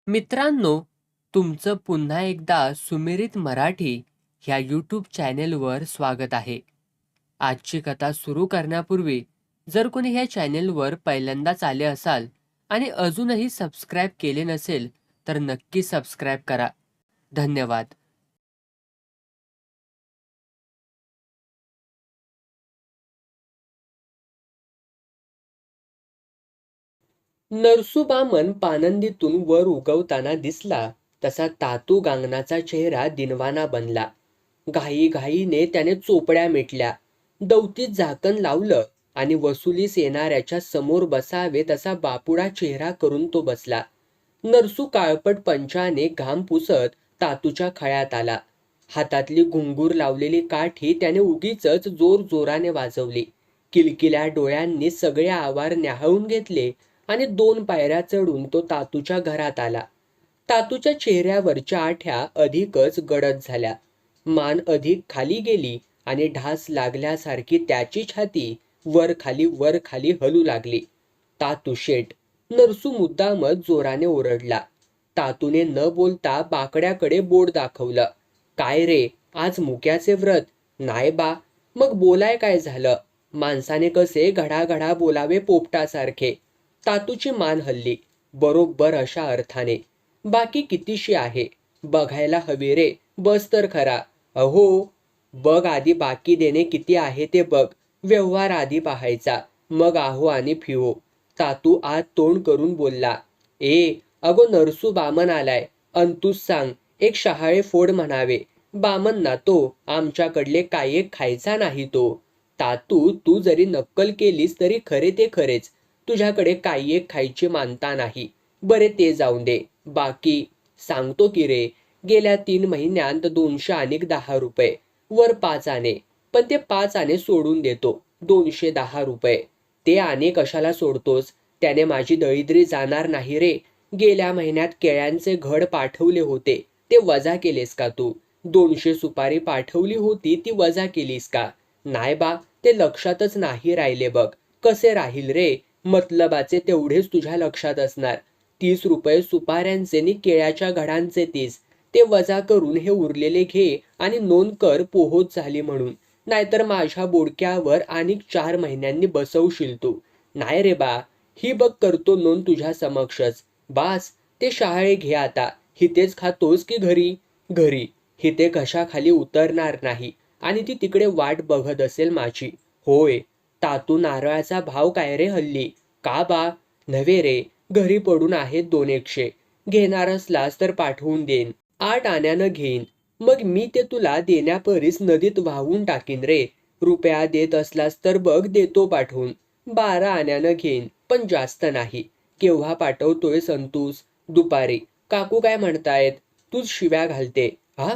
मित्रांनो, तुमचं पुन्हा एकदा सुमिरित मराठी ह्या यूट्यूब चॅनेलवर स्वागत आहे. आजची कथा सुरू करण्यापूर्वी जर कोणी ह्या चॅनेलवर पहिल्यांदाच आले असाल आणि अजूनही सबस्क्राईब केले नसेल तर नक्की सबस्क्राईब करा. धन्यवाद. नरसुबामन पानंदीतून वर उगवताना दिसला तसा तातू गांगणाचा चेहरा दिनवाना बनला. घाईघाईने त्याने चोपड्या मिटल्या, दौतीत झाकण लावलं आणि वसुलीस येणाऱ्याच्या समोर बसावे तसा बापुडा चेहरा करून तो बसला. नरसू काळपट पंचाने घाम पुसत तातूच्या खळ्यात आला. हातातली घुंगूर लावलेली काठी त्याने उगीच जोर जोराने वाजवली. किलकिल्या डोळ्यांनी सगळे आवार न्याहाळून घेतले आणि 2 पायऱ्या चढून तो तातूच्या घरात आला. तातूच्या चेहऱ्यावरच्या आठ्या अधिकच गडद झाल्या. मान अधिक खाली गेली आणि ढास लागल्यासारखी त्याची छाती वर खाली हलू लागली. तातू शेट, नरसू मुद्दामच जोराने ओरडला. तातूने न बोलता बाकड्याकडे बोट दाखवलं. काय रे, आज मुक्याचे व्रत? नाही बा. मग बोलाय काय झालं? माणसाने कसे घडाघडा बोलावे पोपटासारखे? तातूची मान हल्ली. बरोबर अशा अर्थाने. बाकी कितीशी आहे? बघायला हवी रे, बस तर खरा. अहो, बघ आधी बाकी देणे किती आहे ते बघ. व्यवहार आधी पाहायचा, मग आहो आणि फिहो. तातू आत तोंड करून बोलला. अगो नरसू बामन आलाय. अंतूस सांग, एक शहाळे फोड म्हणावे. बामन ना तो, आमच्याकडले काय एक खायचा नाही तो. तातू, तू जरी नक्कल केलीस तरी खरे ते खरेच. तुझ्याकडे काही एक खायची मानता नाही. बरे ते जाऊन दे. बाकी सांगतो की रे, गेल्या 3 महिन्यांत 200 आणि 10 रुपये, वर 5 आणे. पण ते 5 आणे सोडून देतो. 210 रुपये. ते आणे कशाला सोडतोस? त्याने माझी दळिद्री जाणार नाही रे. गेल्या महिन्यात केळ्यांचे घड पाठवले होते, ते वजा केलेस का तू? 200 सुपारी पाठवली होती, ती वजा केलीस का? नाही बा, ते लक्षातच नाही राहिले बघ. कसे राहील रे? मतलबाचे तेवढेच तुझ्या लक्षात असणार. 30 रुपये सुपाऱ्यांचे नि केळ्याच्या घडांचे 30. ते वजा करून हे उरलेले घे आणि नोंद कर पोहोच झाली म्हणून. नाहीतर माझ्या बोडक्यावर आणि 4 महिन्यांनी बसवशील तू. नाही रे बा, ही बघ करतो नोंद तुझ्या समक्षच. बास, ते शहाळे घे आता. हितेच खातोस की घरी? घरी. हिते घशाखाली उतरणार नाही आणि ती तिकडे वाट बघत असेल माझी. होय. तातू, नारळाचा भाव काय रे हल्ली? का बा? नव्हे रे, घरी पडून आहेत 200. घेणार असलास तर पाठवून देईन. 8 आण्यानं घेईन. मग मी ते तुला देण्यापरीस नदीत वाहून टाकीन रे. रुपया देत असलास तर बघ देतो पाठवून. 12 आण्यानं घेईन, पण जास्त नाही. केव्हा पाठवतोय संतूस? दुपारी. काकू काय म्हणतायत? तूच शिव्या घालते. हा?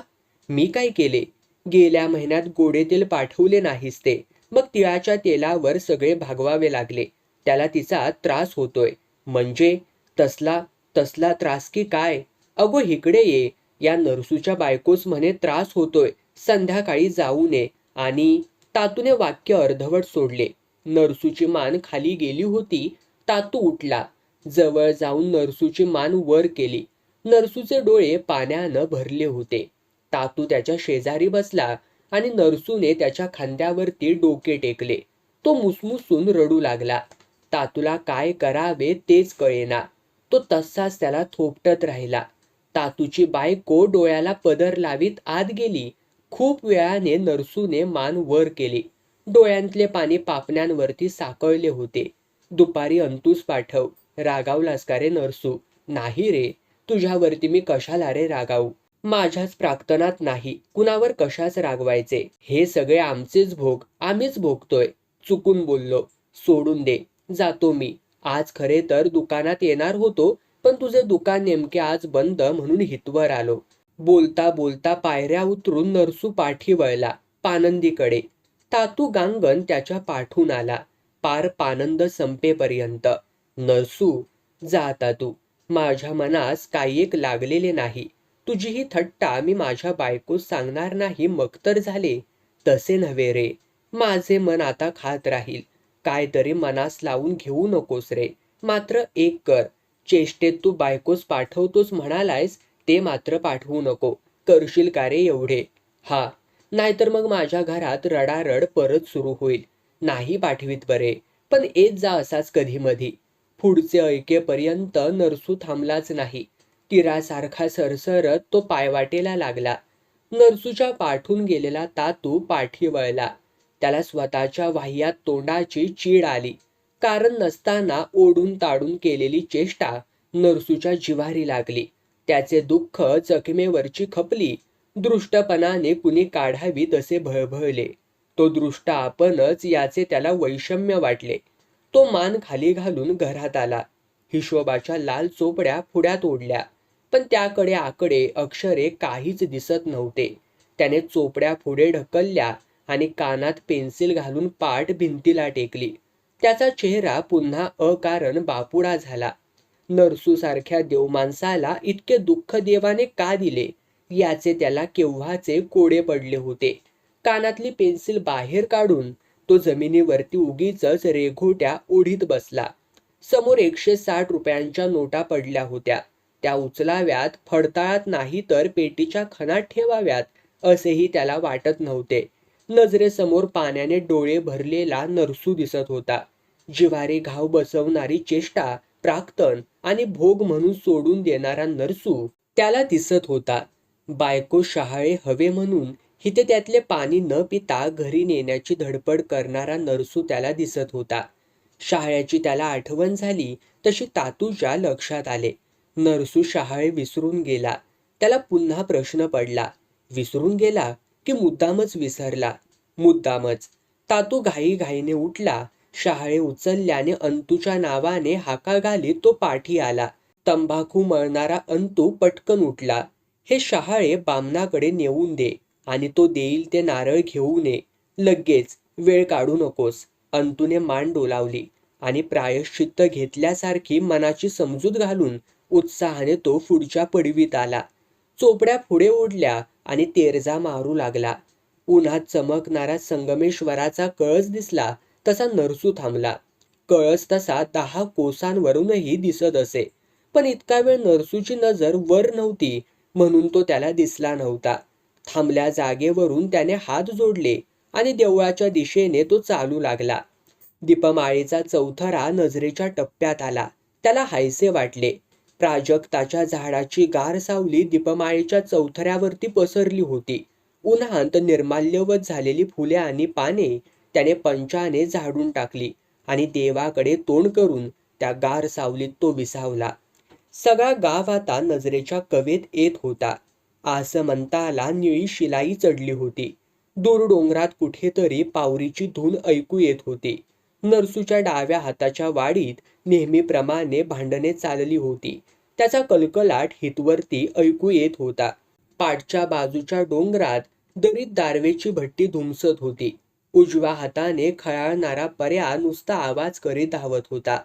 मी काय केले? गेल्या महिन्यात गोडे तेल पाठवले नाहीस ते. मग तिळाच्या तेलावर सगळे भागवावे लागले. त्याला तिचा त्रास होतोय. म्हणजे तसला तसला त्रास की काय? अगो इकडे ये. या नरसूच्या बायकोस म्हणे त्रास होतोय. संध्याकाळी जाऊ नये. आणि तातूने वाक्य अर्धवट सोडले. नरसूची मान खाली गेली होती. तातू उठला. जवळ जाऊन नरसूची मान वर केली. नरसूचे डोळे पाण्यानं भरले होते. तातू त्याच्या शेजारी बसला आणि नरसूने त्याच्या खांद्यावरती डोके टेकले. तो मुसमुसून रडू लागला. तातूला काय करावे तेच कळेना. तो तसाच त्याला थोपटत राहिला. तातूची बायको डोळ्याला पदर लावीत आत गेली. खूप वेळाने नरसूने मान वर केली. डोळ्यांतले पाणी पापण्यांवरती साकळले होते. दुपारी अंतूस पाठव. रागावलास का रे नरसू? नाही रे, तुझ्यावरती मी कशाला रे रागावू? माझ्याच प्राक्तनात नाही, कुणावर कशाच रागवायचे? हे सगळे आमचेच भोग, आम्हीच भोगतोय. चुकून बोललो, सोडून दे. जातो मी. आज खरे तर दुकानात येणार होतो, पण तुझे दुकान नेमके आज बंद म्हणून हितवर आलो. बोलता बोलता पायऱ्या उतरून नरसू पाठी वळला, पानंदीकडे. तातू गांगण त्याच्या पाठून आला, पार पानंद संपेपर्यंत. नरसू, जा आता तू. माझ्या मनास काही एक लागलेले नाही. तुझी ही थट्टा मी माझ्या बायकोस सांगणार नाही मग तर झाले. तसे नव्हे रे. माझे मन आता खात राहील. काय तरी मनास लावून घेऊ नकोस रे. मात्र एक कर. चेष्टेत तू बायकोस पाठवतोस म्हणालायस ते मात्र पाठवू नको. करशील का रे एवढे? हा, नाहीतर मग माझ्या घरात रडारड परत सुरू होईल. नाही पाठवीत बरे, पण येत जा असाच कधी मधी. पुढचे ऐकेपर्यंत नरसू थांबलाच नाही. तीरासारखा सरसरत तो पायवाटेला लागला. नरसूच्या पाठून गेलेला तातू पाठी वळला. त्याला स्वतःच्या वाह्यात तोंडाची चीड आली. कारण नसताना ओढून ताडून केलेली चेष्टा नरसूच्या जिव्हारी लागली. त्याचे दुःख जखमेवरची खपली. दृष्टपणाने कुणी काढावी तसे भळभळले. तो दृष्ट आपणच याचे त्याला वैषम्य वाटले. तो मान खाली घालून घरात आला. हिशोबाच्या लाल चोपड्या पुढ्यात ओढल्या, पण त्याकडे आकडे अक्षरे काहीच दिसत नव्हते. त्याने चोपड्या पुढे ढकलल्या आणि कानात पेन्सिल घालून पाठ भिंतीला टेकली. त्याचा चेहरा पुन्हा अकारण बापुडा झाला. नरसूसारख्या देवमाणसाला इतके दुःख देवाने का दिले याचे त्याला केव्हाचे कोडे पडले होते. कानातली पेन्सिल बाहेर काढून तो जमिनीवरती उगीचच रेघोट्या ओढीत बसला. समोर 160 रुपयांच्या नोटा पडल्या होत्या. त्या उचलाव्यात, फडताळात नाही तर पेटीच्या खणात ठेवाव्यात असेही त्याला वाटत नव्हते. नजरेसमोर पाण्याने डोळे भरलेला नरसू दिसत होता. जिव्हारी घाव बसवणारी चेष्टा, प्राक्तन आणि भोग म्हणून सोडून देणारा नरसू त्याला दिसत होता. बायको शहाळे हवे म्हणून हिते त्यातले पाणी न पिता घरी नेण्याची धडपड करणारा नरसू त्याला दिसत होता. शहाळ्याची त्याला आठवण झाली तशी तातूच्या लक्षात आले. नरसू शहाळे विसरून गेला. त्याला पुन्हा प्रश्न पडला, विसरून गेला की मुद्दामच विसरला? मुद्दामच. तातू घाईघाईने उठला. शहाळे उचलल्याने अंतूच्या नावाने हाका घालीत तो पाठी आला. तंबाखू मळणारा अंतू पटकन उठला. हे शहाळे बामणाकडे नेऊन दे आणि तो देईल ते नारळ घेऊन ये. लगेच, वेळ काढू नकोस. अंतूने मान डोलावली आणि प्रायश्चित्त घेतल्यासारखी मनाची समजूत घालून उत्साहाने तो पुढच्या पडवीत आला. चोपड्या पुढे ओढल्या आणि तेरजा मारू लागला. उन्हात चमकणारा संगमेश्वराचा कळस दिसला तसा नरसू थांबला. कळस तसा 10 कोसांवरूनही दिसत असे, पण इतका वेळ नरसूची नजर वर नव्हती म्हणून तो त्याला दिसला नव्हता. थांबल्या जागेवरून त्याने हात जोडले आणि देवळाच्या दिशेने तो चालू लागला. दीपमाळेचा चौथरा नजरेच्या टप्प्यात आला. त्याला हायसे वाटले. प्राजक्ताच्या झाडाची गार सावली दीपमाळेच्या चौथऱ्यावरती पसरली होती. उन्हांत निर्माल्यवत झालेली फुले आणि पाने त्याने पंचाने झाडून टाकली आणि देवाकडे तोंड करून त्या गार सावलीत तो विसावला. सगळा गाव आता नजरेच्या कवेत येत होता. आसमंताला निळी शिलाई चढली होती. दूर डोंगरात कुठेतरी पावरीची धून ऐकू येत होती. नरसूच्या डाव्या हाताच्या वाडीत नेहमीप्रमाणे भांडणे चालली होती. त्याचा कलकलाट हितवरती ऐकू येत होता. पाठच्या बाजूच्या डोंगरात दरीत दारवेची भट्टी धुमसत होती. उजव्या हाताने खळाळणारा पर्या नुसता आवाज करीत धावत होता.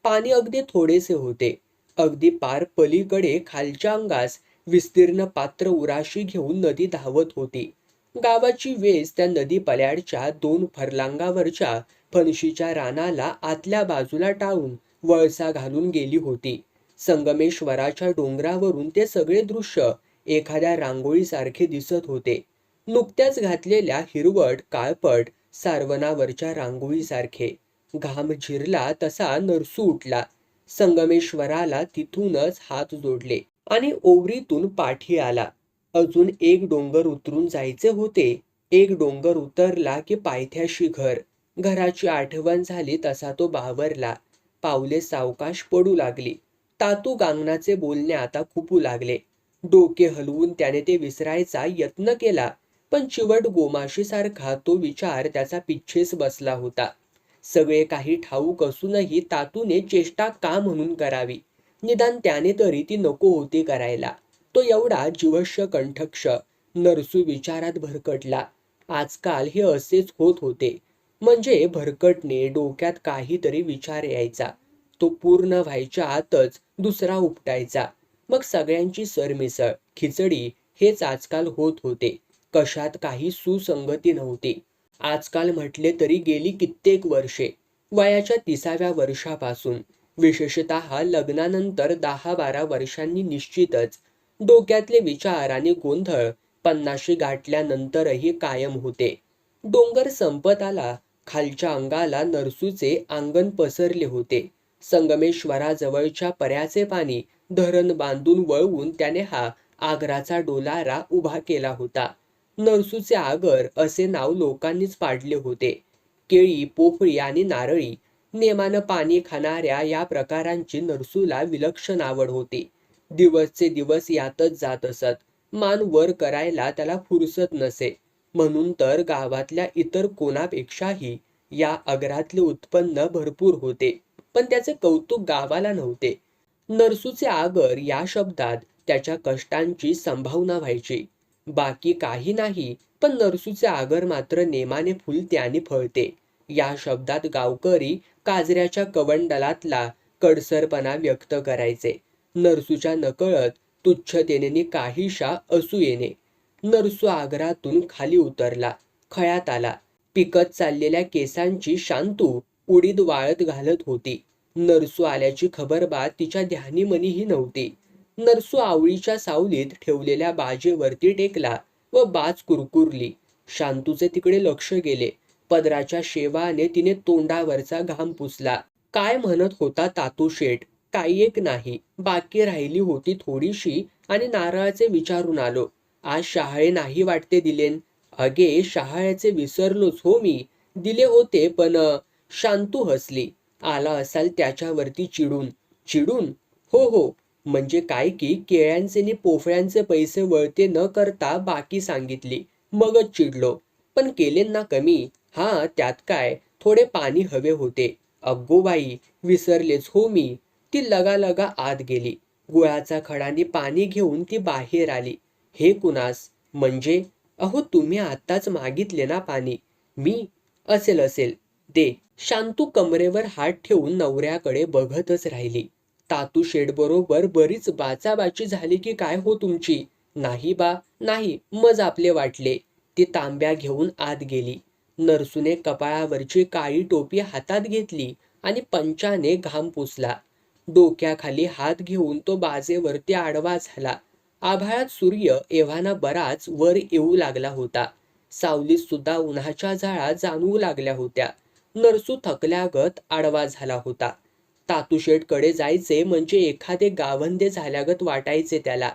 पाणी अगदी थोडेसे होते. अगदी पार पलीकडे खालच्या अंगास विस्तीर्ण पात्र उराशी घेऊन नदी धावत होती. गावाची वेस त्या नदी पल्याडच्या 2 फरलांगावरच्या फणशीच्या रानाला आतल्या बाजूला टाळून वळसा घालून गेली होती. संगमेश्वराच्या डोंगरावरून ते सगळे दृश्य एखाद्या रांगोळीसारखे दिसत होते. नुकत्याच घातलेल्या हिरवट काळपट सारवणावरच्या रांगोळीसारखे. घाम झिरला तसा नरसू उठला. संगमेश्वराला तिथूनच हात जोडले आणि ओवरीतून पाठी आला. अजून एक डोंगर उतरून जायचे होते. एक डोंगर उतरला की पायथ्याशी घर. घराची आठवण झाली तसा तो बावरला. पावले सावकाश पडू लागली. तातू गांगणाचे बोलणे आता खुपू लागले. डोके हलवून त्याने ते विसरायचा यत्न केला, पण चिवट गोमाशीसारखा तो विचार त्याचा पिच्छेस बसला होता. सगळे काही ठाऊक असूनही तातूने चेष्टा का म्हणून करावी? निदान त्याने तरी ती नको होती करायला. तो एवढा जीवश्य कंठक्ष. नरसू विचारात भरकटला. आजकाल हे असेच होत होते. म्हणजे भरकटणे, डोक्यात काहीतरी विचार यायचा. तो पूर्ण व्हायच्या आतच दुसरा उपटायचा. मग सगळ्यांची सरमिसळ, खिचडी हेच आजकाल होत होते. कशात काही सुसंगती नव्हती. आजकाल म्हटले तरी गेली कित्येक वर्षे. वयाच्या 30व्या वर्षापासून विशेषतः लग्नानंतर 10-12 वर्षांनी निश्चितच. डोक्यातले विचार आणि गोंधळ 50शी गाठल्यानंतरही कायम होते. डोंगर संपत आला. खालच्या अंगाला नरसूचे अंगण पसरले होते. संगमेश्वराजवळच्या पर्याचे पाणी धरण बांधून वळवून त्याने हा आगराचा डोलारा उभा केला होता. नरसूचे आगर असे नाव लोकांनीच पाडले होते. केळी, पोफळी आणि नारळी नेमानं पाणी खाणाऱ्या या प्रकारांची नरसूला विलक्षण आवड होती. दिवसचे दिवस यातच जात असत. मान वर करायला त्याला फुरसत नसे. म्हणून तर गावातल्या इतर कोणापेक्षाही या आगरातले उत्पन्न भरपूर होते. पण त्याचे कौतुक गावाला नव्हते. नरसूचे आगर या शब्दात त्याच्या कष्टांची संभावना व्हायची. बाकी काही नाही, पण नरसूचे आगर मात्र नेमाने फुलते आणि फळते. या शब्दात गावकरी काजऱ्याच्या कवंडलातला कडसरपणा व्यक्त करायचे. नरसूच्या नकळत तुच्छतेने काहीशा असूयेने. नरसू आगरातून खाली उतरला. खळ्यात आला. पिकत चाललेल्या केसांची शांतू उडीद वाळत घालत होती. नरसू आल्याची खबरबात तिच्या ध्यानीमनीही नव्हती. नरसू आवळीच्या सावलीत ठेवलेल्या बाजेवरती टेकला व बाज कुरकुरली. शांतूचे तिकडे लक्ष गेले. पदराच्या शेवाने तिने तोंडावरचा घाम पुसला. काय म्हणत होता तातू शेठ? काही एक नाही. बाकी राहिली होती थोडीशी आणि नारळाचे विचारून आलो. आज शहाळे नाही वाटते दिलेन? अगे शहाळ्याचे विसरलोच हो मी. दिले होते पण. शांतू हसली. आला असाल त्याच्यावरती चिडून. चिडून? हो हो. म्हणजे काय की केळ्यांचे नि पोफळ्यांचे पैसे वळते न करता बाकी सांगितली. मगच चिडलो. पण केले ना कमी. हा त्यात काय, थोडे पाणी हवे होते. अग्गो बाई, विसरलेच हो मी. ती लगालगा आत गेली. गुळाचा खडाने पाणी घेऊन ती बाहेर आली. हे कुणास? म्हणजे? अहो तुम्ही आत्ताच मागितले ना पाणी. मी? असेल असेल. दे. शांतू कमरेवर हात ठेवून नवऱ्याकडे बघतच राहिली. तातू शेठबरोबर बरीच बाचाबाची झाली की काय हो तुमची? नाही बा, नाही. मज आपले वाटले. ती तांब्या घेऊन आत गेली. नरसूने कपाळावरची काळी टोपी हातात घेतली आणि पंचाने घाम पुसला. डोक्याखाली हात घेऊन तो बाजेवरती आडवा झाला. आभाळात सूर्य एव्हाना बराच वर येऊ लागला होता. सावलीत सुद्धा उन्हाच्या झळा जाणवू लागल्या होत्या. नरसू थकल्यागत आडवा झाला होता. तातूशेठकडे जायचे म्हणजे एखादे गावंदे झाल्यागत वाटायचे त्याला.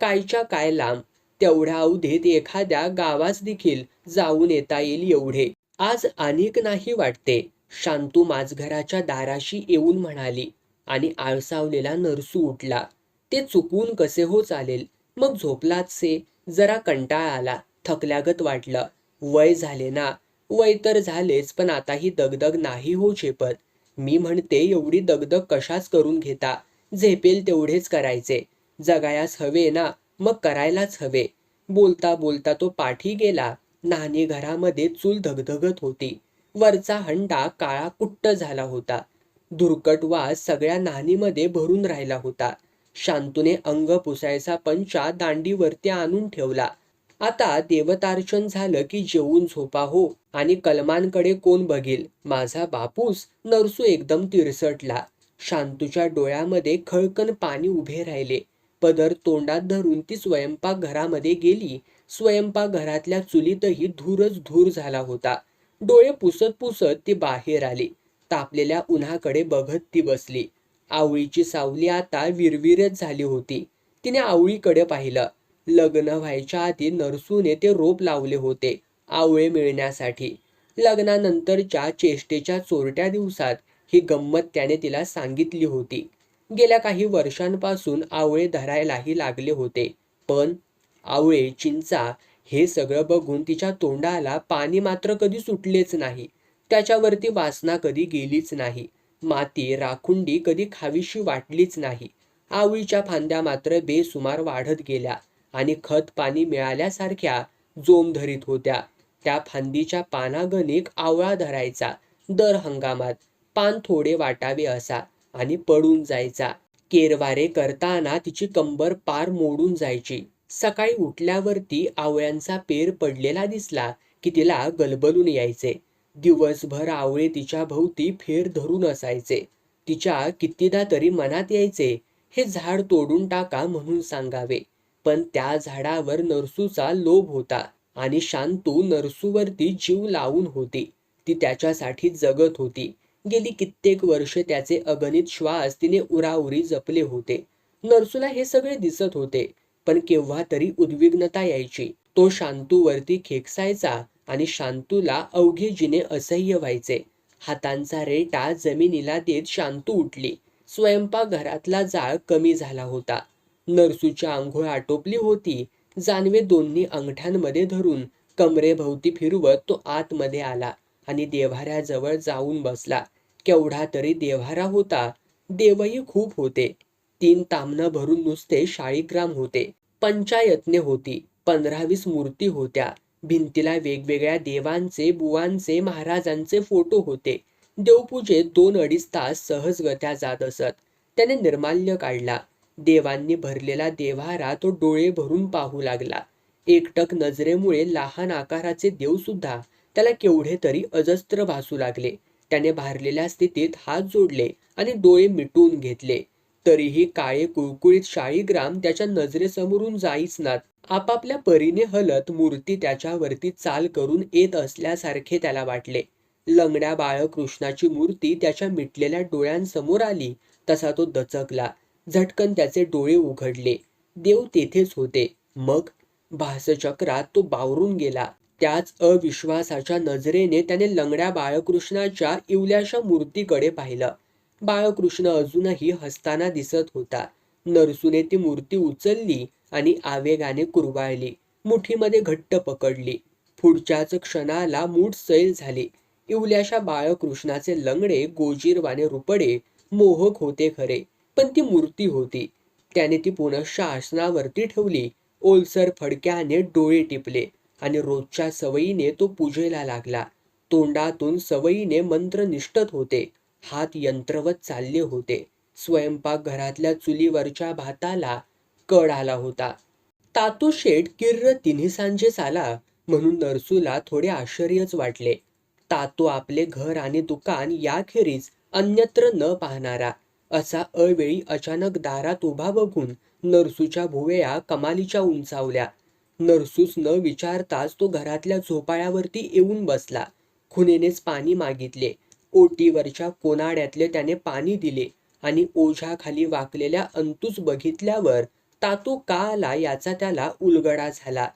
कायच्या काय लांब. तेवढ्या अवधीत एखाद्या गावास देखील जाऊन येता येईल एवढे. आज अनेक नाही वाटते. शांतू माझघराच्या दाराशी येऊन म्हणाली. आणि आळसावलेला नरसू उठला. ते चुकून कसे हो चालेल. मग झोपलाच से. जरा कंटाळा आला. थकल्यागत वाटलं. वय झाले ना. वय तर झालेच पण आता ही दगदग नाही हो झेपत. मी म्हणते एवढी दगदग कशाच करून घेता. झेपेल तेवढेच करायचे. जगायास हवे ना, मग करायलाच हवे. बोलता बोलता तो पाठी गेला. नानी घरामध्ये चूल धगधगत होती. वरचा हंडा काळा कुट्ट झाला होता. धुरकट वास सगळ्या नानीमध्ये भरून राहिला होता. शांतूने अंग पुसायचा पंचा दांडीवरती आणून ठेवला. आता देवतार्चन झालं की जेवून झोपा हो. आणि कलमांकडे कोण बघेल? माझा बापूस. नरसू एकदम तिरसटला. शांतूच्या डोळ्यामध्ये खळकन पाणी उभे राहिले. पदर तोंडात धरून ती स्वयंपाकघरामध्ये गेली. स्वयंपाकघरातल्या चुलीतही धूरच धूर झाला होता. डोळे पुसत पुसत ती बाहेर आली. तापलेल्या उन्हाकडे बघत ती बसली. आवळीची सावली आता विरविरच झाली होती. तिने आवळीकडे पाहिलं. लग्न व्हायच्या आधी नरसूने ते रोप लावले होते आवळे मिळण्यासाठी. लग्नानंतरच्या चेष्टेच्या चोरट्या दिवसात ही गंमत त्याने तिला सांगितली होती. गेल्या काही वर्षांपासून आवळे धरायलाही लागले होते. पण आवळे, चिंचा हे सगळं बघून तिच्या तोंडाला पाणी मात्र कधी सुटलेच नाही. त्याच्यावरती वासना कधी गेलीच नाही. माती, राखुंडी कधी खावीशी वाटलीच नाही. आवळीच्या फांद्या मात्र बेसुमार वाढत गेल्या आणि खत पाणी मिळाल्यासारख्या जोम धरीत होत्या. त्या फांदीच्या पानागणिक आवळा धरायचा. दर हंगामात पान थोडे वाटावे असा आणि पडून जायचा. केरवारे करताना तिची कंबर पार मोडून जायची. सकाळी उठल्यावरती आवळ्यांचा पेर पडलेला दिसला की तिला गलबलून यायचे. दिवसभर आवळे तिच्या भोवती फेर धरून असायचे. तिच्या कितीदा तरी मनात यायचे, हे झाड तोडून टाका म्हणून सांगावे. पण त्या झाडावर नरसूचा लोभ होता आणि शांतू नरसूवरती जीव लावून होती. ती त्याच्यासाठी जगत होती. गेली कित्येक वर्षे त्याचे अगणित श्वास तिने उराउरी जपले होते. नरसूला हे सगळे दिसत होते, पण केव्हा तरी उद्विग्नता यायची. तो शांतूवरती खेकसायचा आणि शांतूला अवघे जिने असह्य व्हायचे. हातांचा रेटा जमिनीला देत शांतू उठली. स्वयंपाकघरातला जाळ कमी झाला होता. नरसूची आंघोळ आटोपली होती. जानवे दोन्ही अंगठ्यांमध्ये धरून कमरेभोवती फिरवत तो आतमध्ये आला आणि देव्हाऱ्याजवळ जाऊन बसला. केवढा तरी देव्हारा होता. देवही खूप होते. 3 ताम्हणं भरून नुसते शाळीग्राम होते. पंचायतने होती. 15-20 मूर्ती होत्या. भिंतीला वेगवेगळ्या देवांचे, बुवांचे, महाराजांचे फोटो होते. देवपूजेत 2-2.5 तास सहजगत्या जात असत. त्याने निर्माल्य काढला. देवांनी भरलेला देव्हारा तो डोळे भरून पाहू लागला. एकटक नजरेमुळे लहान आकाराचे देव सुद्धा त्याला केवढे तरी अजस्त्र भासू लागले. त्याने भारलेल्या स्थितीत हात जोडले आणि डोळे मिटून घेतले. तरीही काळे कुळकुळीत शाळीग्राम त्याच्या नजरेसमोरून जाईच नात. आपापल्या परीने हलत मूर्ती त्याच्यावरती चाल करून येत असल्यासारखे त्याला वाटले. लंगड्या बाळकृष्णाची मूर्ती त्याच्या मिटलेल्या डोळ्यांसमोर आली तसा तो दचकला. झटकन त्याचे डोळे उघडले. देव तेथेच होते. मग भासचक्रात तो बावरून गेला. त्याच अविश्वासाच्या नजरेने त्याने लंगड्या बाळकृष्णाच्या इवल्याशा मूर्तीकडे पाहिलं. बाळकृष्ण अजूनही हसताना दिसत होता. नरसूने ती मूर्ती उचलली आणि आवेगाने कुरवाळली. मुठीमध्ये घट्ट पकडली. पुढच्याच क्षणाला मूठ सैल झाली. इवल्याशा बाळकृष्णाचे लंगडे गोजीरवाणे रुपडे मोहक होते खरे, पण ती मूर्ती होती. त्याने ती पुनश्च आसनावरती ठेवली. ओलसर फडक्याने डोळे टिपले आणि रोजच्या सवयीने तो पूजेला लागला. तोंडातून सवयीने मंत्र निष्ठत होते. हात यंत्रवत चालले होते. स्वयंपाकघरातल्या चुलीवरच्या भाताला कड आला होता. तातू शेठ किर्र तिन्ही सांजेच आला म्हणून नरसूला थोडे आश्चर्यच वाटले. तातू आपले घर आणि दुकान याखेरीज अन्यत्र न पाहणारा. असा अवेळी अचानक दारात उभा बघून नरसूच्या भुवया कमालीच्या उंचावल्या. नरसूस न विचारताच तो घरातल्या झोपाळ्यावरती येऊन बसला. खुनेनेच पाणी मागितले. ओटीवरच्या कोनाड्यातले त्याने पाणी दिले आणि ओझ्याखाली वाकलेल्या अंतूस बघितल्यावर तातू का आला याचा त्याला उलगडा झाला.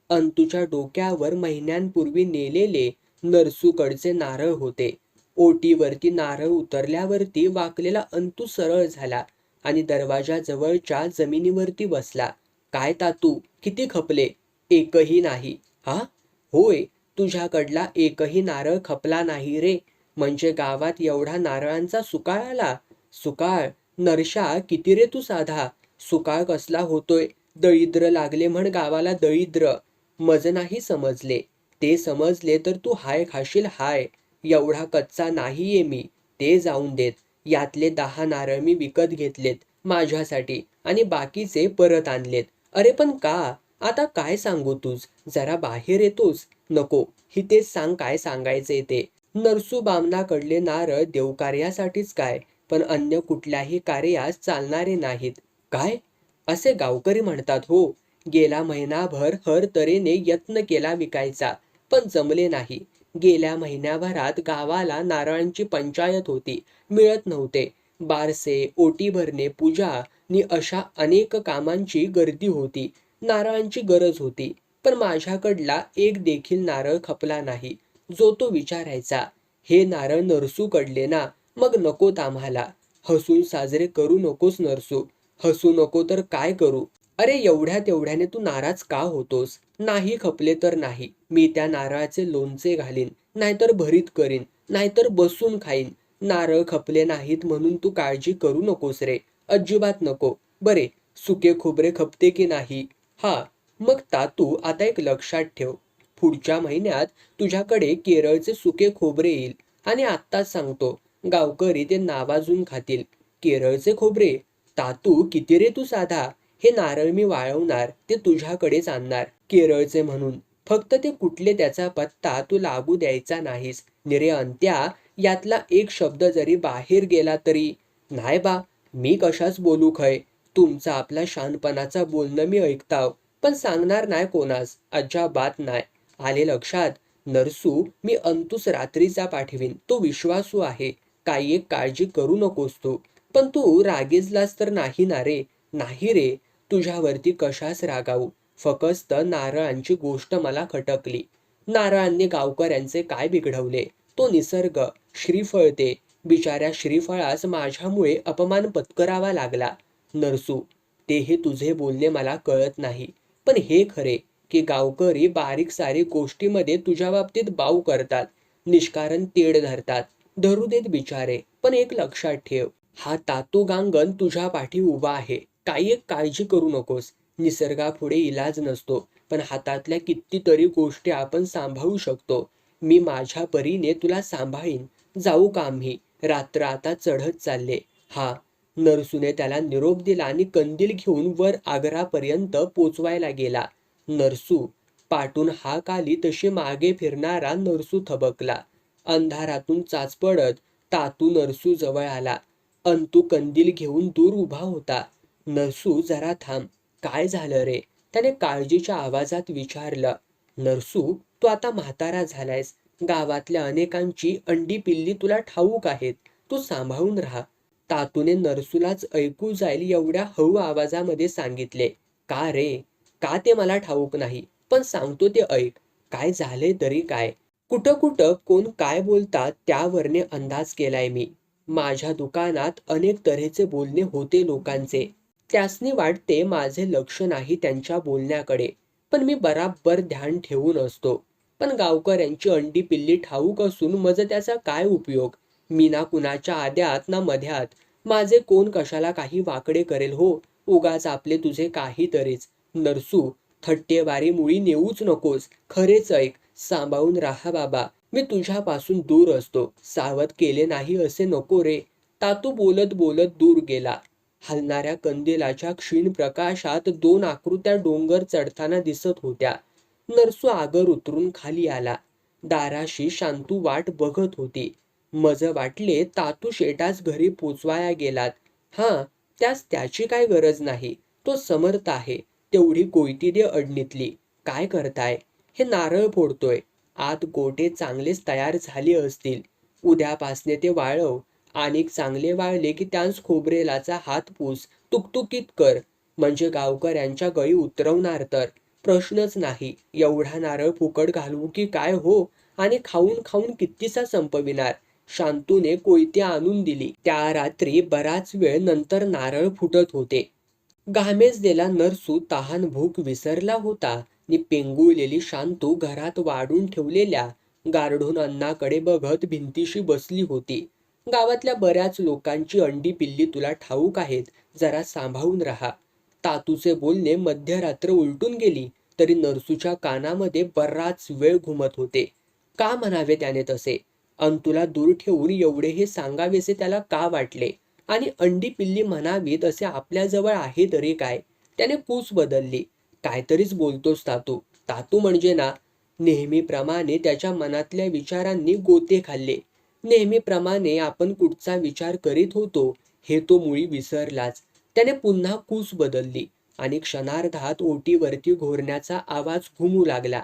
अंतूच्या डोक्यावर महिन्यांपूर्वी नेलेले नरसूकडचे नारळ होते. ओटीवरती नारळ उतरल्यावरती वाकलेला अंतू सरळ झाला आणि दरवाजाजवळच्या जमिनीवरती बसला. काय तातू, किती खपले? एकही नाही. हा? होय, तुझ्याकडला एकही नारळ खपला नाही रे. म्हणजे गावात एवढा नारळांचा सुकाळ आला? सुकाळ? नरशा किती रे तू साधा? सुकाळ कसला होतोय? दळिद्र लागले म्हण गावाला दळिद्र. मज नाही समजले. ते समजले तर तू हाय खाशील हाय. एवढा कच्चा नाहीये मी. ते जाऊन देत. यातले 10 नारळ मी विकत घेतलेत माझ्यासाठी आणि बाकीचे परत आणलेत. अरे पण का? आता काय सांगू तूच? जरा बाहेर येतोस? नको, ही तेच सांग काय सांगायचे ते. नरसू बामणाकडले नारळ देवकार्यासाठीच काय, पण अन्य कुठल्याही कार्यास चालणारे नाहीत. काय? असे गावकरी म्हणतात हो. गेला महिनाभर हर तऱ्हेने यत्न केला विकायचा, पण जमले नाही. गेल्या महिन्याभरात गावाला नारळांची पंचायत होती. मिळत नव्हते. बारसे, ओटी भरणे, पूजा नि अशा अनेक कामांची गर्दी होती. नारळांची गरज होती. पण माझ्याकडला एक देखील नारळ खपला नाही. जो तो विचारायचा, हे नारळ नरसूकडले ना? मग नकोत आम्हाला. हसून साजरे करू नकोस नरसू. हसू नको तर काय करू? अरे एवढ्या तेवढ्याने तू नाराज का होतोस? नाही खपले तर नाही. मी त्या नारळाचे लोणचे घालीन, नाहीतर भरीत करीन, नाहीतर बसून खाईन. नारळ खपले नाहीत म्हणून तू काळजी करू नकोस रे. अजिबात नको. बरे, सुके खोबरे खपते की नाही? हा. मग तातू आता एक लक्षात ठेव. पुढच्या महिन्यात तुझ्याकडे केरळचे सुके खोबरे येईल आणि आत्ताच सांगतो, गावकरी ते नावाजून खातील. केरळचे खोबरे? तातू किती रे तू साधा. हे नारळ मी वाळवणार, ते तुझ्याकडेच आणणार केरळचे म्हणून. फक्त ते कुठले त्याचा पत्ता तू लागू द्यायचा नाहीस. निरे अंत्या, यातला एक शब्द जरी बाहेर गेला तरी. नाही बा, मी कशाच बोलू खय. तुमचा आपला शानपणाचा बोलणं मी ऐकताव, पण सांगणार नाही कोणास, अजिबात नाही. आले लक्षात? नरसू, मी अंतूस रात्रीचा पाठवीन, तो विश्वासू आहे. काही एक काळजी करू नकोस तू. पण तू रागीजलास तर नाही ना रे? नाही रे, तुझ्यावरती कशास रागावू. फकस्त नारळांची गोष्ट मला खटकली. नारळांनी गावकऱ्यांचे काय बिघडवले? तो निसर्ग, श्रीफळ ते. बिचाऱ्या श्रीफळास माझ्यामुळे अपमान पत्करावा लागला. नरसू, ते हे तुझे बोलणे मला कळत नाही. पण हे खरे की गावकरी बारीक सारीक गोष्टीमध्ये तुझ्या बाबतीत बाऊ करतात. निष्कारण तेढ धरतात. धरू देत बिचारे. पण एक लक्षात ठेव, हा तातू गांगण तुझ्या पाठी उभा आहे. काही एक काळजी करू नकोस. निसर्गापुढे इलाज नसतो, पण हातातल्या कितीतरी गोष्टी आपण सांभाळू शकतो. मी माझ्या परीने तुला सांभाळीन. जाऊ का आम्ही? रात्र आता चढत चालले. हा. नरसूने त्याला निरोप दिला आणि कंदील घेऊन वर आग्रापर्यंत पोचवायला गेला. नरसू, पाठून हाक आली तशी मागे फिरणारा नरसू थबकला. अंधारातून चाचपडत तातू नरसू जवळ आला. अंतू कंदील घेऊन दूर उभा होता. नरसू, जरा थांब. काय झालं रे? त्याने काळजीच्या आवाजात विचारलं. नरसू, तू आता म्हातारा झालायस. गावातल्या अनेकांची अंडी पिल्ली तुला ठाऊक आहेत. तू सांभाळून राहा. तातूने नरसूलाच ऐकू जाईल एवढ्या हळू आवाजामध्ये सांगितले. का रे? का ते मला ठाऊक नाही, पण सांगतो ते ऐक. काय झाले तरी काय? कुठं कुठं कोण काय बोलतात त्यावरने अंदाज केलाय मी. माझ्या दुकानात अनेक तऱ्हेचे बोलणे होते लोकांचे. त्यासनी वाटते माझे लक्ष नाही त्यांच्या बोलण्याकडे, पण मी बराबर ध्यान ठेवून असतो. पण गावकऱ्यांची अंडी पिल्ली ठाऊक असून मज त्याचा काय उपयोग? मी ना कुणाच्या आद्यात ना मध्यात. माझे कोण कशाला काही वाकडे करेल हो? उगाच आपले तुझे काहीतरीच. नरसू, थट्टेवारी मुळी नेऊच नकोस. खरेच ऐक. सांभाळून राहा बाबा. मी तुझ्यापासून दूर असतो. सावध केले नाही असे नको रे. तातू बोलत बोलत दूर गेला. हलणाऱ्या कंदिलाच्या क्षीण प्रकाशात दोन आकृत्या डोंगर चढताना दिसत होत्या. नरसू आगर उतरून खाली आला. दाराशी शांतू वाट बघत होती. मज वाटले तातू शेटाच घरी पोचवाया गेलात. हा, त्याची काय गरज नाही. तो समर्थ आहे. तेवढी कोयती दे अडणीतली. काय करताय? हे नारळ फोडतोय. आत गोटे चांगलेच तयार झाले असतील. उद्यापासने ते वाळव. आणि चांगले वाळले की त्यास खोबरेलाचा हात पूस. तुकतुकीत कर. म्हणजे गावकऱ्यांच्या गळी उतरवणार तर प्रश्नच नाही. एवढा नारळ फुकट घालवू की काय हो? आणि खाऊन खाऊन कितीसा संपविणार? शांतूने कोयती आणून दिली. त्या रात्री बराच वेळ नंतर नारळ फुटत होते. घामेजलेला नरसू तहान भूक विसरला होता नि पेंगुळलेली शांतू घरात वाढून ठेवलेल्या गारढून अन्नाकडे बघत भिंतीशी बसली होती. गावातल्या बऱ्याच लोकांची अंडी पिल्ली तुला ठाऊक आहेत. जरा सांभाळून राहा. तातूचे बोलणे मध्यरात्र उलटून गेली तरी नरसूच्या कानामध्ये बराच वेळ घुमत होते. का म्हणावे त्याने तसे? अंतूला दूर ठेवून एवढे हे सांगावेसे त्याला का वाटले? आणि अंडी पिल्ली म्हणावीत असे आपल्याजवळ आहे तरी काय? त्याने कूस बदलली. काहीतरीच बोलतोस तातू. तातू म्हणजे ना? नेहमीप्रमाणे त्याच्या मनातल्या विचारांनी गोते खाल्ले. नेहमीप्रमाणे आपण कुठचा विचार करीत होतो हे तो मुळी विसरलाच. त्याने पुन्हा कूस बदलली आणि क्षणार्धात ओटीवरती घोरण्याचा आवाज घुमू लागला.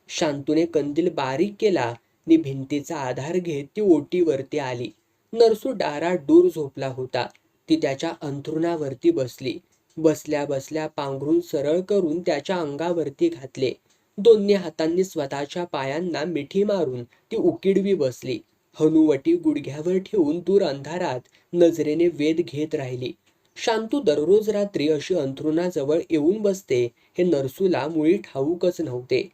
शांतूने कंदील बारीक केला नि भिंतीचा आधार घेत ती ओटीवरती आली. नरसू डाराडूर झोपला होता. ती त्याच्या अंथरुणावरती बसली. बसल्या बसल्या पांघरून सरळ करून त्याच्या अंगावरती घातले. दोन्ही हातांनी स्वतःच्या पायांना मिठी मारून ती उकिडवी बसली. हनुवटी गुडघ्यावर ठेवून दूर अंधारात नजरेने वेध घेत राहिली. शांतू दररोज रात्री अशी अंथरुणाजवळ येऊन बसते हे नरसूला मुळी ठाऊकच नव्हते.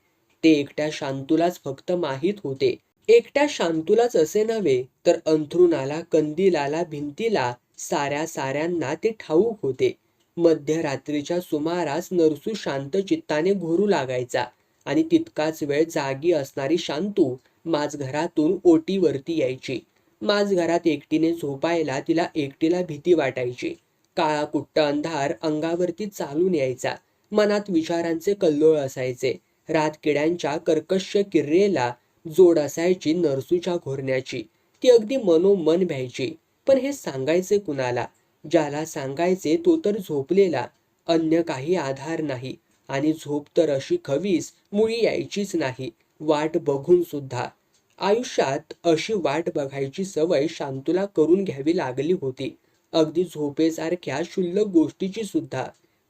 ते एकट्या शांतूलाच फक्त माहीत होते. एकट्या शांतूलाच असे नव्हे तर अंथरुणाला, कंदिलाला, भिंतीला, साऱ्यांना ते ठाऊक होते. मध्यरात्रीच्या सुमारास नरसू शांत चित्ताने घोरू लागायचा आणि तितकाच वेळ जागी असणारी शांतू माझघरातून ओटीवरती यायची. माझघरात एकटीने झोपायला तिला एकटीला भीती वाटायची. काळा कुट्ट अंधार अंगावरती चालून यायचा. मनात विचारांचे कल्लोळ असायचे. रातकिड्यांच्या कर्कश किर्रेला जोड असायची नरसूच्या घोरण्याची. ती अगदी मनोमन भ्यायची. पण हे सांगायचे कुणाला? ज्याला सांगायचे तो तर झोपलेला, अन्य काही आधार नाही. आणि झोप तर अशी खवीस मुळी यायचीच नाही, वाट बघून सुद्धा. आयुष्यात अशी वाट बघायची सवय शांतूला करून घ्यावी लागली होती. अगदी झोपेसारख्या क्षुल्लक गोष्टीची सुद्धा.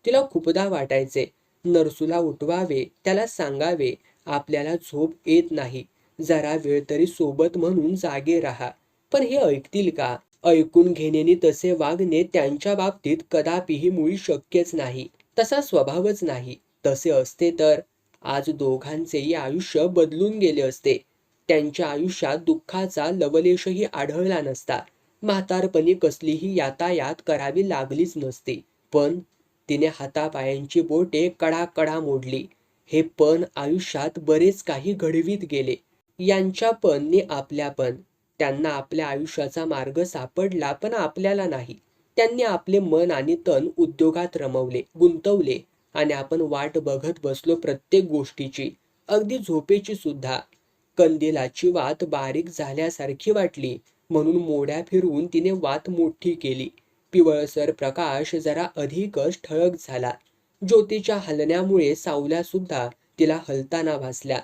तिला खूपदा वाटायचे, नरसूला उठवावे, त्याला सांगावे, आपल्याला झोप येत नाही, जरा वेळ तरी सोबत म्हणून जागे राहा. पण हे ऐकतील का? ऐकून घेण्याने तसे वागणे त्यांच्या बाबतीत कदापिही मुळी शक्यच नाही. तसा स्वभावच नाही. तसे असते तर आज दोघांचेही आयुष्य बदलून गेले असते. त्यांच्या आयुष्यात दुःखाचा लवलेशही आढळला नसता. म्हातारपणी कसलीही यातायात करावी लागलीच नसती. पण तिने हातापायांची बोटे कडाकडा मोडली. हे पण आयुष्यात बरेच काही घडवीत गेले. यांच्या पण नि आपल्या पण. त्यांना आपल्या आयुष्याचा मार्ग सापडला, पण आपल्याला नाही. त्यांनी आपले मन आणि तन उद्योगात रमवले, गुंतवले, आणि आपण वाट बघत बसलो प्रत्येक गोष्टीची, अगदी झोपेची सुद्धा. कंदिलाची वात बारीक झाल्यासारखी वाटली, म्हणून मोड्या फिरवून तिने वात मोठी केली. पिवळसर प्रकाश जरा अधिकच ठळक झाला. ज्योतीच्या हलण्यामुळे सावल्या सुद्धा तिला हलताना भासल्या.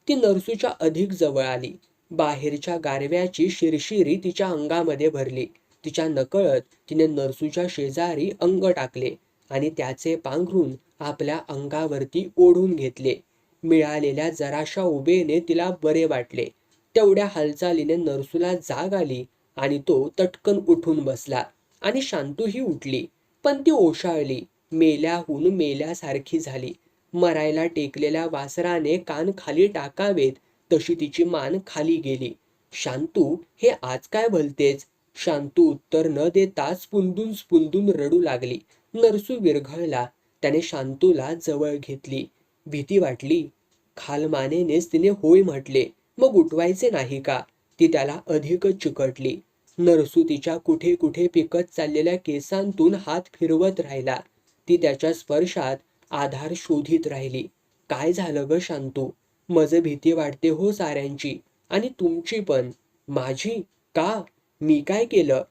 ती नरसूच्या अधिक जवळ आली. बाहेरच्या गारव्याची शिरशिरी तिच्या अंगामध्ये भरली. तिच्या नकळत तिने नरसूच्या शेजारी अंग टाकले आणि त्याचे पांघरून आपल्या अंगावरती ओढून घेतले. मिळालेल्या जराशा उभेने तिला बरे वाटले. तेवढ्या हालचालीने नरसूला जाग आली आणि तो तटकन उठून बसला. आणि शांतूही उठली, पण ती ओशाळली, मेल्याहून मेल्यासारखी झाली. मरायला टेकलेल्या वासराने कान खाली टाकावेत तशी तिची मान खाली गेली. शांतू, हे आज काय भलतेच? शांतू उत्तर न देता स्पुंदून स्पुंदून रडू लागली. नरसू विरघळला. त्याने शांतूला जवळ घेतली. भीती वाटली. खालमानेनेच तिने होय म्हटले. मग उठवायचे नाही का? ती त्याला अधिकच चिकटली. नरसू तिच्या कुठे कुठे पिकत चाललेल्या केसांतून हात फिरवत राहिला. ती त्याच्या स्पर्शात आधार शोधित राहिली. काय झालं ग शांतू? मज भीती वाटते हो साऱ्यांची, आणि तुमची पण. माझी? का? मी काय केलं?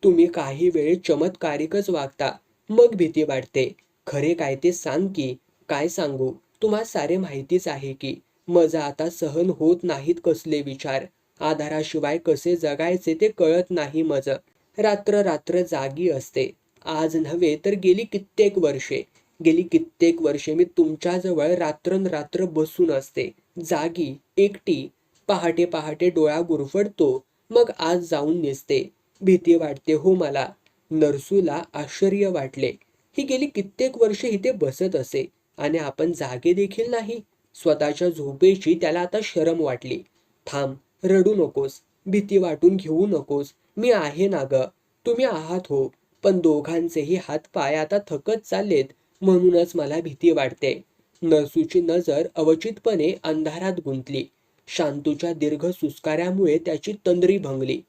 तुम्ही काही वेळ चमत्कारिकच वागता, मग भीती वाटते. खरे काय ते सांग की. काय सांगू? तुम्हा सारे माहितीच आहे की. मज आता सहन होत नाहीत कसले विचार. आधाराशिवाय कसे जगायचे ते कळत नाही मज. रात्र रात्र जागी असते. आज नव्हे तर गेली कित्येक वर्षे. गेली कित्येक वर्षे मी तुमच्याजवळ रात्रंरात्र बसून असते, जागी, एकटी. पहाटे पहाटे डोळा गुरफटतो, मग आज जाऊन निसते. भीती वाटते हो मला. नरसूला आश्चर्य वाटले. ही गेली कित्येक वर्षे इथे बसत असे आणि आपण जागे देखील नाही. स्वतःच्या झोपेची त्याला आता शरम वाटली. थांब, रडू नकोस, भीती वाटून घेऊ नकोस. मी आहे ना ग. तुम्ही आहात हो, पण दोघांचेही हातपाय आता थकत चाललेत, म्हणूनच मला भीती वाटते. नरसूची नजर अवचितपणे अंधारात गुंतली. शांतूच्या दीर्घ सुस्काऱ्यामुळे त्याची तंद्री भंगली.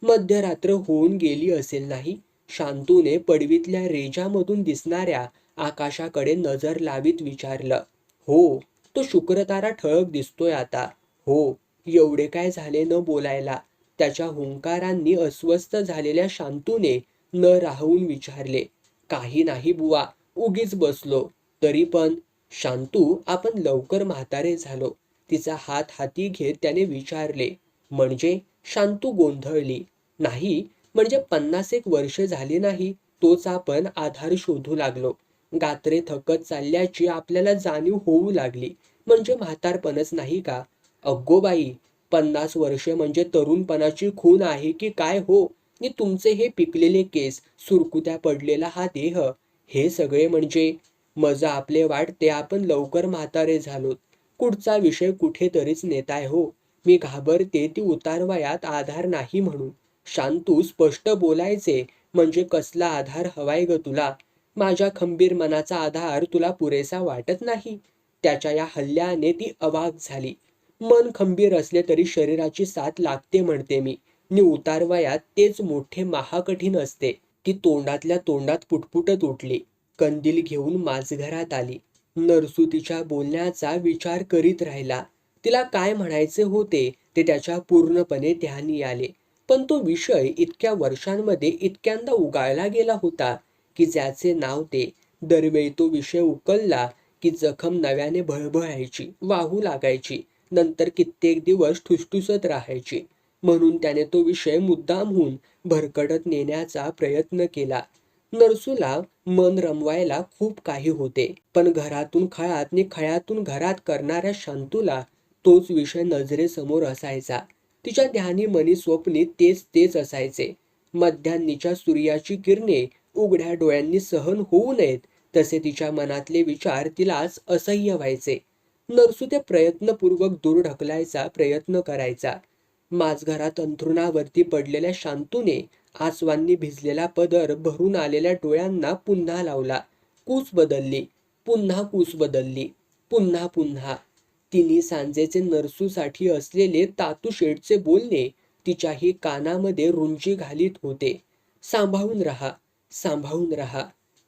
मध्यरात्र होऊन गेली असेल नाही? शांतूने पडवीतल्या रेजामधून दिसणाऱ्या आकाशाकडे नजर लावीत विचारलं. हो, तो शुक्रतारा ठळक दिसतोय आता. हो. एवढे काय झाले न बोलायला? त्याच्या हुंकारांनी अस्वस्थ झालेल्या शांतूने न राहवून विचारले. काही नाही बुवा, उगीच बसलो. तरी पण. शांतू, आपण लवकर म्हातारे झालो. तिचा हात हाती घेत त्याने विचारले. म्हणजे? शांतू गोंधळली. नाही, म्हणजे 50 वर्ष झाली नाही, तोच आपण आधार शोधू लागलो. गात्रे थकत चालल्याची आपल्याला जाणीव होऊ लागली, म्हणजे म्हातारपणच नाही का? अग्गो बाई, 50 वर्षे म्हणजे तरुणपणाची खून आहे की काय हो? नि तुमचे हे पिकलेले केस, सुरकुत्या पडलेला हा देह, हे सगळे म्हणजे? मज आपले वाटते आपण लवकर म्हातारे झालोत. कुठचा विषय कुठेतरीच नेताय हो. मी घाबरते ती उतारवयात आधार नाही म्हणून. शांतू, स्पष्ट बोलायचे म्हणजे कसला आधार हवाय ग तुला? माझ्या खंबीर मनाचा आधार तुला पुरेसा वाटत नाही? त्याच्या या हल्ल्याने ती अवाक झाली. मन खंबीर असले तरी शरीराची साथ लागते म्हणते मी, नि उतारवयात तेच मोठे महाकठीण असते. ती तोंडातल्या तोंडात पुटपुटत उठली. कंदील घेऊन माझघरात आली. नरसू तिच्या बोलण्याचा विचार करीत राहिला. तिला काय म्हणायचे होते ते त्याच्या पूर्णपणे ध्यानी आले. पण तो विषय इतक्या वर्षांमध्ये इतक्यांदा उगाळला गेला होता की ज्याचे नाव ते. दरवेळी तो विषय उकलला की जखम नव्याने भळभळायची, वाहू लागायची, नंतर कित्येक दिवस ठुसठुसत राहायची. म्हणून त्याने तो विषय मुद्दामहून भरकटत नेण्याचा प्रयत्न केला. नरसूला मन रमवायला खूप काही होते, पण घरातून खळात नि खळ्यातून घरात करणाऱ्या शांतूला तोच विषय नजरेसमोर असायचा. तिच्या ध्यानी मनी स्वप्नी तेच तेच असायचे. मध्यान्नीच्या सूर्याची किरणे उघड्या डोळ्यांनी सहन होऊ नयेत तसे तिच्या मनातले विचार तिलाच असह्य व्हायचे. नरसू ते प्रयत्नपूर्वक दूर ढकलायचा प्रयत्न करायचा. माझघरात अंथरुणावरती पडलेल्या शांतूने आसवांनी भिजलेला पदर भरून आलेल्या डोळ्यांना पुन्हा लावला. कूस बदलली, पुन्हा कूस बदलली, पुन्हा पुन्हा. तिन्ही सांजेचे नरसूसाठी असलेले तातूशेठचे बोलणे तिच्याही कानामध्ये रुंजी घालीत होते. सांभाळून राहा, सांभाळून राहा.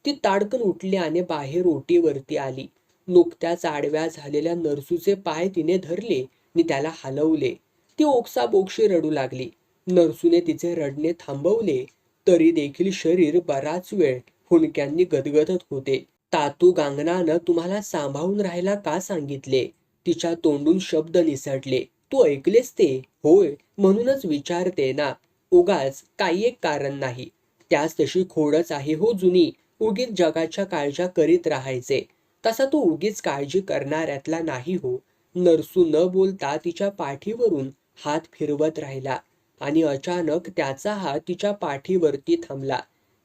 ती ताडकन उठली आणि बाहेर ओटीवरती आली. नुकत्याच आडव्या झालेल्या नरसूचे पाय तिने धरले नि त्याला हलवले. ती ओक्साबोक्शी रडू लागली. नरसूने तिचे रडणे थांबवले, तरी देखील शरीर बराच वेळ हुंदक्यांनी गदगदत होते. तातू गांगणानं तुम्हाला सांभाळून राहायला का सांगितले? तिच्या तोंडून शब्द निसटले. तू ऐकलेस ते? होय, म्हणूनच विचारते ना. उगाच काही एक कारण नाही. त्यास तशी खोडच आहे हो जुनी. उगीच जगाच्या काळज्या करीत राहायचे. तसा तो उगीच काळजी करणाऱ्यातला नाही हो. नरसू न बोलता तिच्या पाठीवरून हात फिरवत राहिला आणि अचानक त्याचा हात तिच्या पाठीवरती थांबला.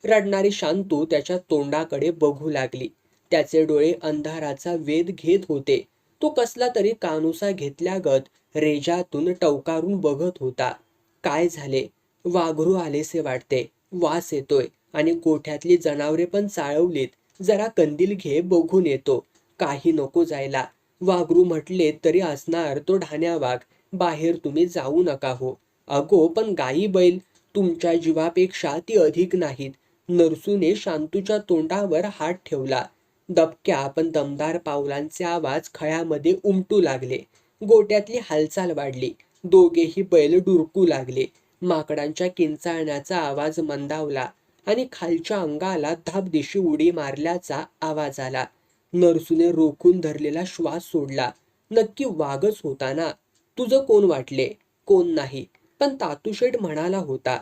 रडणारी शांतू त्याच्या तोंडाकडे बघू लागली. त्याचे डोळे अंधाराचा वेध घेत होते. तो कसला तरी कानुसा घेतल्यागत रेजातून टवकारून बघत होता. काय झाले? वाघरू आलेसे वाटते. वास येतोय आणि गोठ्यातली जनावरे पण चाळवलीत. जरा कंदील घे, बघून येतो. काही नको जायला. वाघरू म्हटले तरी असणार तो ढाण्या वाघ. बाहेर तुम्ही जाऊ नका हो. अगो पण गाई बैल तुमच्या जीवापेक्षा ती अधिक नाहीत. नरसूने शांतूच्या तोंडावर हात ठेवला. दबक्या पण दमदार पावलांचे आवाज खळ्यामध्ये उमटू लागले. गोट्यातली हालचाल वाढली. दोघेही बैल डुरकू लागले. माकडांच्या किंचाळण्याचा आवाज मंदावला आणि खालच्या अंगाला धापदिशी उडी मारल्याचा आवाज आला. नरसूने रोखून धरलेला श्वास सोडला. नक्की वाघच होता ना? तुझं कोण वाटले? कोण नाही, पण तातूशेठ म्हणाला होता.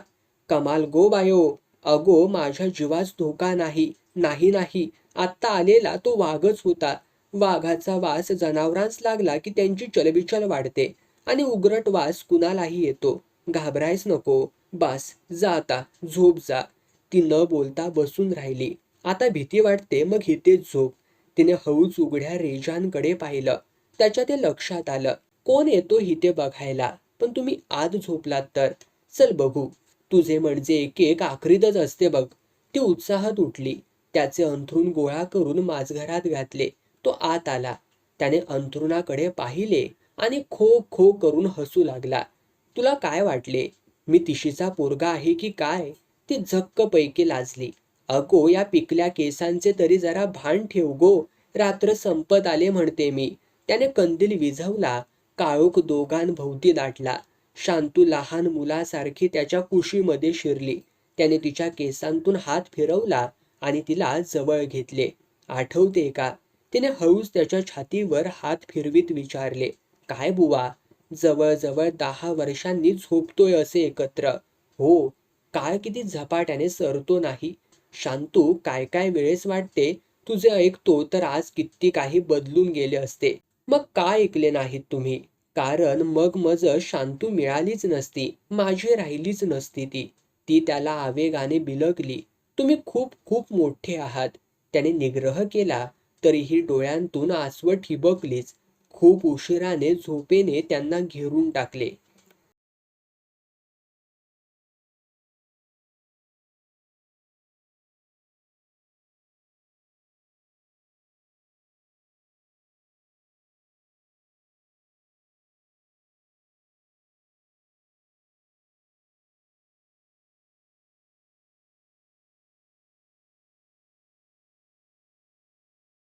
कमाल गो बायो. अगो माझ्या जीवास धोका नाही. नाही नाही, आत्ता आलेला तो वाघच होता. वाघाचा वास जनावरांस लागला की त्यांची चलबिचल वाढते आणि उग्रट वास कुणालाही येतो. घाबरायच नको. बास, जा आता, झोप जा. ती न बोलता बसून राहिली. आता भीती वाटते मग इथेच झोप. तिने हळूच उघड्या रेजांकडे पाहिलं. त्याच्या ते लक्षात आलं. कोण येतो इथे बघायला? पण तुम्ही आत झोपलात तर. चल बघू. तुझे म्हणजे एक एक आखरीतच असते बघ. ती उत्साहात उठली. त्याचे अंथरूण गोळा करून माझघरात घातले. तो आत आला. त्याने अंथरुणाकडे पाहिले आणि खो खो करून हसू लागला. तुला काय वाटले? मी तिशीचा पोरगा आहे की काय? ती झक्क पैकी लाजली. अगो या पिकल्या केसांचे तरी जरा भान ठेव गो. रात्र संपत आले म्हणते मी. त्याने कंदील विझवला. काळोख दोघांभोवती दाटला. शांतू लहान मुलासारखी त्याच्या कुशीमध्ये शिरली. त्याने तिच्या केसांतून हात फिरवला आणि तिला जवळ घेतले. आठवते का? तिने हळूच त्याच्या छातीवर हात फिरवीत विचारले. काय बुवा? जवळजवळ 10 वर्षांनी झोपतोय असे एकत्र. हो. काळ किती झपाट्याने सरतो नाही. शांतू, काय काय वेळेस वाटते तुझे ऐकतो तर आज किती काही बदलून गेले असते. मग का ऐकले नाहीत तुम्ही? कारण मग मज शांतू मिळालीच नसती. माझी राहिलीच नसती ती. ती त्याला आवेगाने बिलगली. तुम्ही खूप खूप मोठे आहात. त्याने निग्रह केला, तरीही डोळ्यांतून आसवं ठिबकलीच. खूप उशिराने झोपेने त्यांना घेरून टाकले.